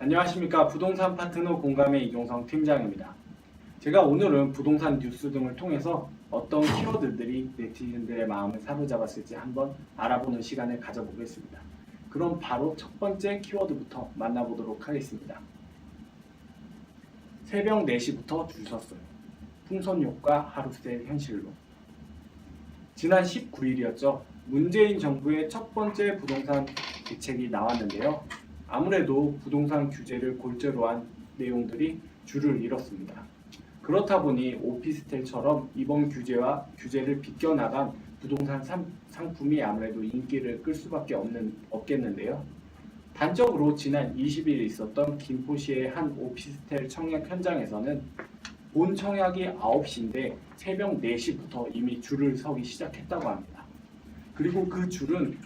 안녕하십니까. 부동산 파트너 공감의 이종성 팀장입니다. 제가 오늘은 부동산 뉴스 등을 통해서 어떤 키워드들이 네티즌들의 마음을 사로잡았을지 한번 알아보는 시간을 가져보겠습니다. 그럼 바로 첫 번째 키워드부터 만나보도록 하겠습니다. 새벽 4시부터 줄 섰어요. 풍선효과 하루새 현실로. 지난 19일이었죠. 문재인 정부의 첫 번째 부동산 대책이 나왔는데요. 아무래도 부동산 규제를 골자로 한 내용들이 줄을 이뤘습니다. 그렇다 보니 오피스텔처럼 이번 규제를 비껴나간 부동산 상품이 아무래도 인기를 끌 수밖에 없겠는데요. 단적으로 지난 20일 있었던 김포시의 한 오피스텔 청약 현장에서는 본 청약이 9시인데 새벽 4시부터 이미 줄을 서기 시작했다고 합니다. 그리고 그 줄은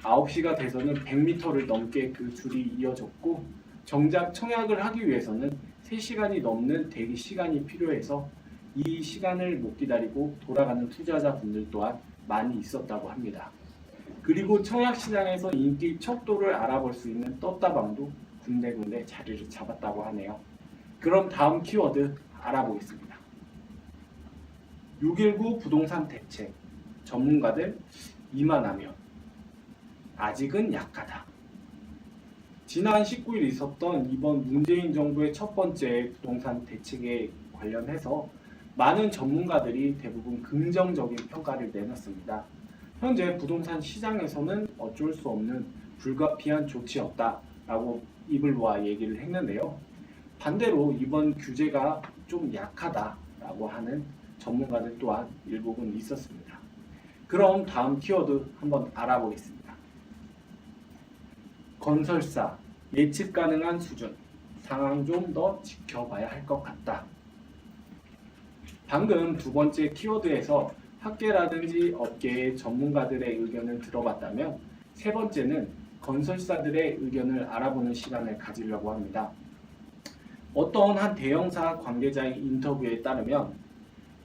9시가 돼서는 100m를 넘게 그 줄이 이어졌고, 정작 청약을 하기 위해서는 3시간이 넘는 대기 시간이 필요해서 이 시간을 못 기다리고 돌아가는 투자자분들 또한 많이 있었다고 합니다. 그리고 청약 시장에서 인기 척도를 알아볼 수 있는 떴다방도 군데군데 자리를 잡았다고 하네요. 그럼 다음 키워드 알아보겠습니다. 6.19 부동산 대책, 전문가들 이만하면 아직은 약하다. 지난 19일 있었던 이번 문재인 정부의 첫 번째 부동산 대책에 관련해서 많은 전문가들이 대부분 긍정적인 평가를 내놨습니다. 현재 부동산 시장에서는 어쩔 수 없는 불가피한 조치였다라고 입을 모아 얘기를 했는데요. 반대로 이번 규제가 좀 약하다라고 하는 전문가들 또한 일부분 있었습니다. 그럼 다음 키워드 한번 알아보겠습니다. 건설사, 예측 가능한 수준, 상황 좀 더 지켜봐야 할 것 같다. 방금 두 번째 키워드에서 학계라든지 업계의 전문가들의 의견을 들어봤다면, 세 번째는 건설사들의 의견을 알아보는 시간을 가지려고 합니다. 어떤 한 대형사 관계자의 인터뷰에 따르면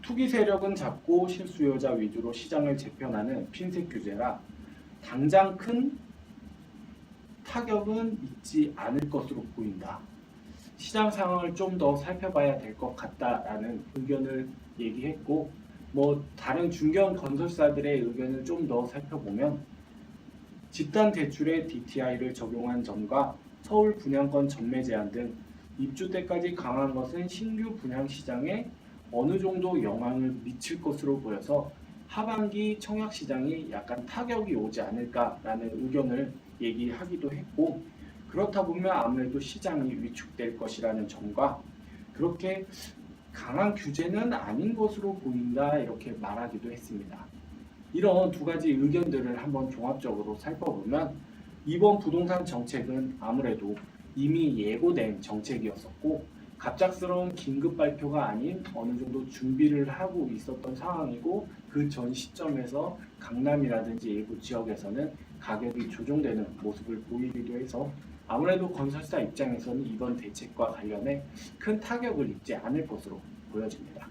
투기 세력은 작고 실수요자 위주로 시장을 재편하는 핀셋 규제라 당장 큰 타격은 있지 않을 것으로 보인다. 시장 상황을 좀 더 살펴봐야 될 것 같다라는 의견을 얘기했고, 다른 중견 건설사들의 의견을 좀 더 살펴보면 집단 대출에 DTI를 적용한 점과 서울 분양권 전매 제한 등 입주 때까지 강화한 것은 신규 분양 시장에 어느 정도 영향을 미칠 것으로 보여서 하반기 청약 시장이 약간 타격이 오지 않을까라는 의견을 얘기하기도 했고, 그렇다 보면 아무래도 시장이 위축될 것이라는 점과 그렇게 강한 규제는 아닌 것으로 보인다 이렇게 말하기도 했습니다. 이런 두 가지 의견들을 한번 종합적으로 살펴보면 이번 부동산 정책은 아무래도 이미 예고된 정책이었었고, 갑작스러운 긴급 발표가 아닌 어느 정도 준비를 하고 있었던 상황이고, 그 전 시점에서 강남이라든지 일부 지역에서는 가격이 조정되는 모습을 보이기도 해서 아무래도 건설사 입장에서는 이번 대책과 관련해 큰 타격을 입지 않을 것으로 보여집니다.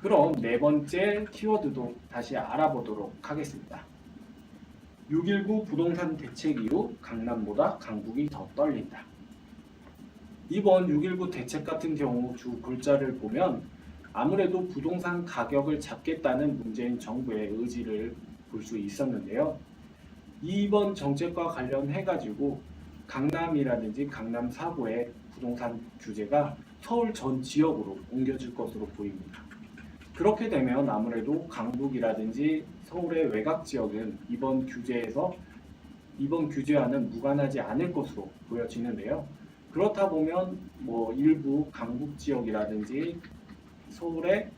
그럼 네 번째 키워드도 다시 알아보도록 하겠습니다. 6.19 부동산 대책 이후 강남보다 강북이 더 떨린다. 이번 6.19 대책 같은 경우 주 골자를 보면 아무래도 부동산 가격을 잡겠다는 문재인 정부의 의지를 볼 수 있었는데요. 이번 정책과 관련해가지고 강남이라든지 강남 4구의 부동산 규제가 서울 전 지역으로 옮겨질 것으로 보입니다. 그렇게 되면 아무래도 강북이라든지 서울의 외곽 지역은 이번 규제와는 무관하지 않을 것으로 보여지는데요. 그렇다 보면 일부 강북 지역이라든지 서울의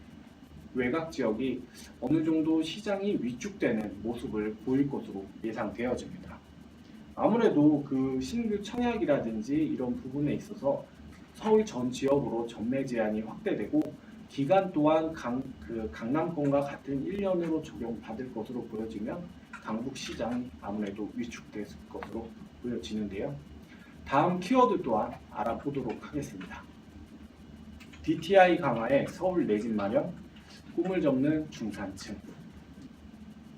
외곽 지역이 어느 정도 시장이 위축되는 모습을 보일 것으로 예상되어집니다. 아무래도 그 신규 청약이라든지 이런 부분에 있어서 서울 전 지역으로 전매 제한이 확대되고, 기간 또한 강남권과 같은 1년으로 적용받을 것으로 보여지면 강북 시장이 아무래도 위축될 것으로 보여지는데요. 다음 키워드 또한 알아보도록 하겠습니다. DTI 강화에 서울 내 집 마련, 꿈을 접는 중산층.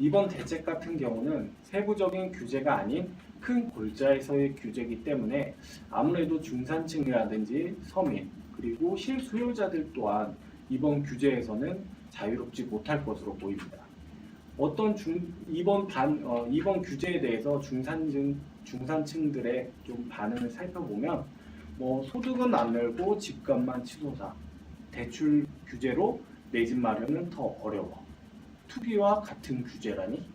이번 대책 같은 경우는 세부적인 규제가 아닌 큰 골자에서의 규제이기 때문에 아무래도 중산층이라든지 서민 그리고 실수요자들 또한 이번 규제에서는 자유롭지 못할 것으로 보입니다. 이번 규제에 대해서 중산층들의 좀 반응을 살펴보면 소득은 안 늘고 집값만 치솟아 대출 규제로 내 집 마련은 더 어려워. 투기와 같은 규제라니?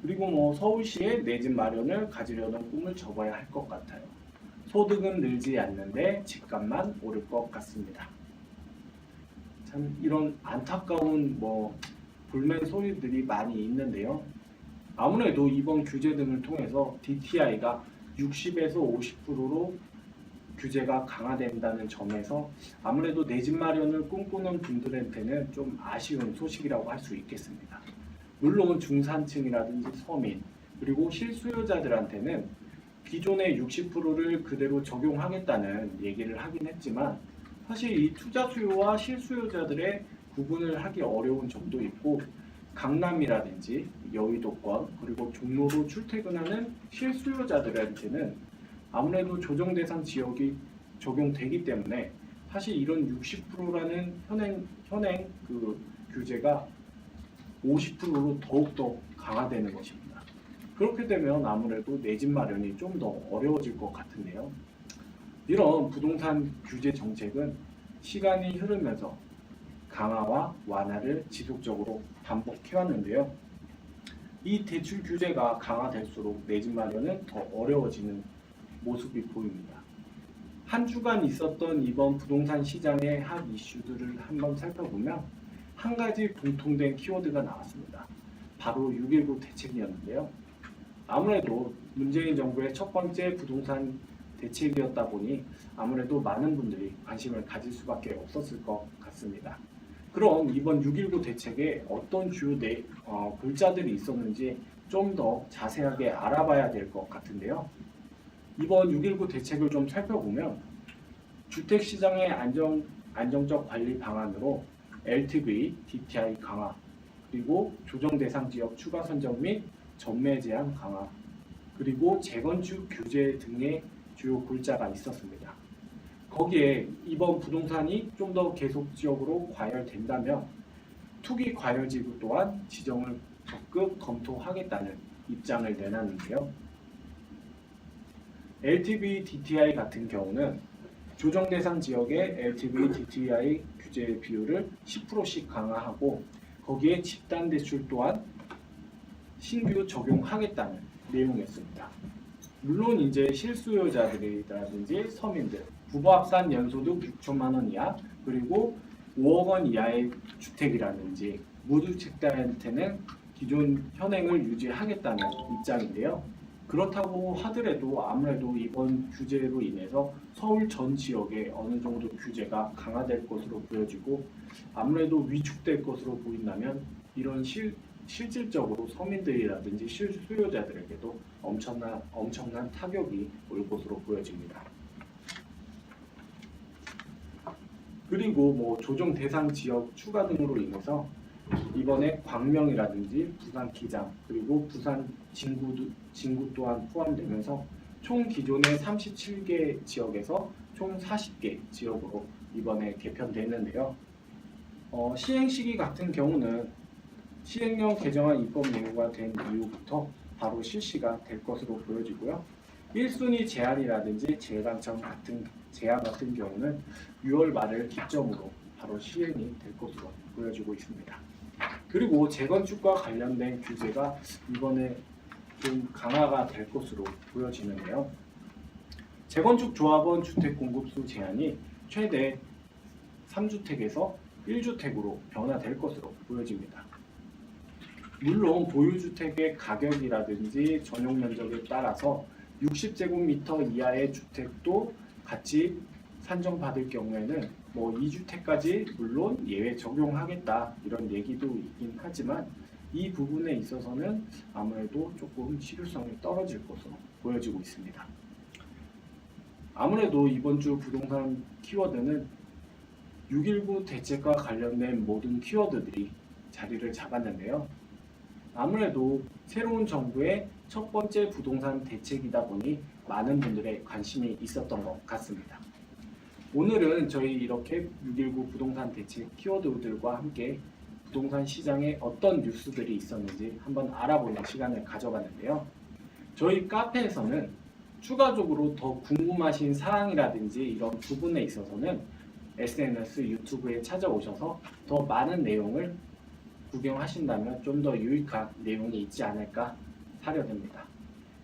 그리고 서울시에 내 집 마련을 가지려는 꿈을 접어야 할 것 같아요. 소득은 늘지 않는데 집값만 오를 것 같습니다. 참 이런 안타까운 불만 소리들이 많이 있는데요. 아무래도 이번 규제 등을 통해서 DTI가 60에서 50%로 규제가 강화된다는 점에서 아무래도 내 집 마련을 꿈꾸는 분들한테는 좀 아쉬운 소식이라고 할 수 있겠습니다. 물론 중산층이라든지 서민 그리고 실수요자들한테는 기존의 60%를 그대로 적용하겠다는 얘기를 하긴 했지만 사실 이 투자 수요와 실수요자들의 구분을 하기 어려운 점도 있고 강남이라든지 여의도권 그리고 종로로 출퇴근하는 실수요자들한테는 아무래도 조정 대상 지역이 적용되기 때문에 사실 이런 60%라는 현행 그 규제가 50%로 더욱더 강화되는 것입니다. 그렇게 되면 아무래도 내 집 마련이 좀 더 어려워질 것 같은데요. 이런 부동산 규제 정책은 시간이 흐르면서 강화와 완화를 지속적으로 반복해왔는데요. 이 대출 규제가 강화될수록 내 집 마련은 더 어려워지는 모습이 보입니다. 한 주간 있었던 이번 부동산 시장의 핫 이슈들을 한번 살펴보면 한 가지 공통된 키워드가 나왔습니다. 바로 6.19 대책이었는데요. 아무래도 문재인 정부의 첫 번째 부동산 대책이었다 보니 아무래도 많은 분들이 관심을 가질 수밖에 없었을 것 같습니다. 그럼 이번 6.19 대책에 어떤 주요 글자들이 있었는지 좀 더 자세하게 알아봐야 될 것 같은데요. 이번 6.19 대책을 좀 살펴보면 주택시장의 안정적 관리 방안으로 LTV, DTI 강화, 그리고 조정대상 지역 추가 선정 및 전매 제한 강화, 그리고 재건축 규제 등의 주요 골자가 있었습니다. 거기에 이번 부동산이 좀 더 계속적으로 과열된다면 투기 과열지구 또한 지정을 적극 검토하겠다는 입장을 내놨는데요. LTV, DTI 같은 경우는 조정 대상 지역의 LTV, DTI 규제 비율을 10%씩 강화하고 거기에 집단 대출 또한 신규 적용하겠다는 내용이었습니다. 물론 이제 실수요자들이라든지 서민들, 부부합산 연소득 6천만 원 이하 그리고 5억 원 이하의 주택이라든지 무주택자한테는 기존 현행을 유지하겠다는 입장인데요. 그렇다고 하더라도 아무래도 이번 규제로 인해서 서울 전 지역에 어느 정도 규제가 강화될 것으로 보여지고 아무래도 위축될 것으로 보인다면 이런 실질적으로 서민들이라든지 실수요자들에게도 엄청난 타격이 올 것으로 보여집니다. 그리고 조정 대상 지역 추가 등으로 인해서 이번에 광명이라든지 부산 기장 그리고 부산 진구 또한 포함되면서 총 기존의 37개 지역에서 총 40개 지역으로 이번에 개편됐는데요. 시행 시기 같은 경우는 시행령 개정안 입법 예고가 된 이후부터 바로 실시가 될 것으로 보여지고요. 1순위 제한이라든지 재당첨 같은 제한 같은 경우는 6월 말을 기점으로 바로 시행이 될 것으로 보여지고 있습니다. 그리고 재건축과 관련된 규제가 이번에 좀 강화가 될 것으로 보여지는데요. 재건축 조합원 주택 공급수 제한이 최대 3주택에서 1주택으로 변화될 것으로 보여집니다. 물론 보유주택의 가격이라든지 전용 면적에 따라서 60제곱미터 이하의 주택도 같이 산정받을 경우에는 2주택까지 물론 예외 적용하겠다 이런 얘기도 있긴 하지만 이 부분에 있어서는 아무래도 조금 실효성이 떨어질 것으로 보여지고 있습니다. 아무래도 이번 주 부동산 키워드는 6.19 대책과 관련된 모든 키워드들이 자리를 잡았는데요. 아무래도 새로운 정부의 첫 번째 부동산 대책이다 보니 많은 분들의 관심이 있었던 것 같습니다. 오늘은 저희 이렇게 619 부동산 대책 키워드들과 함께 부동산 시장에 어떤 뉴스들이 있었는지 한번 알아보는 시간을 가져봤는데요. 저희 카페에서는 추가적으로 더 궁금하신 사항이라든지 이런 부분에 있어서는 SNS, 유튜브에 찾아오셔서 더 많은 내용을 구경하신다면 좀 더 유익한 내용이 있지 않을까 사려듭니다.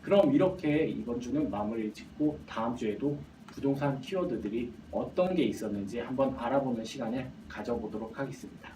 그럼 이렇게 이번 주는 마무리 짓고 다음 주에도 부동산 키워드들이 어떤 게 있었는지 한번 알아보는 시간을 가져보도록 하겠습니다.